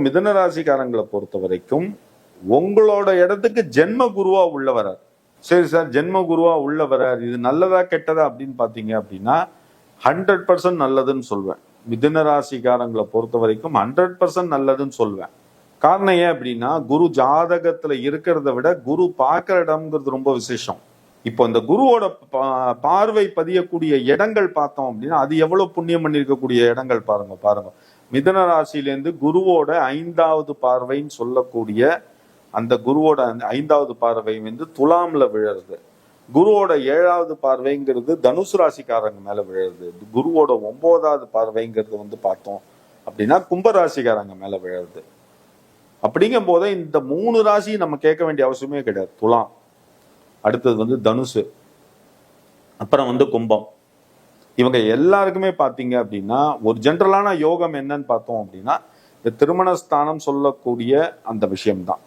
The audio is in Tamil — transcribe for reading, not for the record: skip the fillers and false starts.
மிதுன ராசிக்காரங்களை பொறுத்த வரைக்கும் உங்களோட இடத்துக்கு ஜென்ம குருவா உள்ள வரார். சரி சார், ஜென்ம குருவா உள்ள வரார், இது நல்லதா கெட்டதா அப்படின்னு பாத்தீங்க அப்படின்னா 100% நல்லதுன்னு சொல்வேன். மிதுன ராசிக்காரங்களை பொறுத்த வரைக்கும் 100% நல்லதுன்னு சொல்வேன். காரணம் ஏன் அப்படின்னா, குரு ஜாதகத்துல இருக்கிறத விட குரு பார்க்கிற இடம்ங்கிறது ரொம்ப விசேஷம். இப்போ இந்த குருவோட பார்வை பதியக்கூடிய இடங்கள் பார்த்தோம் அப்படின்னா அது எவ்வளவு புண்ணியம் பண்ணியிருக்கக்கூடிய இடங்கள் பாருங்க. மிதுன ராசியிலேருந்து குருவோட 5வது பார்வைன்னு சொல்லக்கூடிய அந்த குருவோட 5வது பார்வை வந்து துலாம்ல விழறது. குருவோட 7வது பார்வைங்கிறது தனுசு ராசிக்காரங்க மேல விழறது. குருவோட 9வது பார்வைங்கிறது வந்து பார்த்தோம் அப்படின்னா கும்பராசிக்காரங்க மேல விழறது. அப்படிங்கும் போதே இந்த 3 ராசி நம்ம கேட்க வேண்டிய அவசியமே கிடையாது. துலாம், அடுத்தது வந்து தனுசு, அப்புறம் வந்து கும்பம். இவங்க எல்லாருக்குமே பாத்தீங்க அப்படின்னா ஒரு ஜென்ரலான யோகம் என்னன்னு பார்த்தோம் அப்படின்னா இந்த திருமணஸ்தானம் சொல்லக்கூடிய அந்த விஷயம்தான்.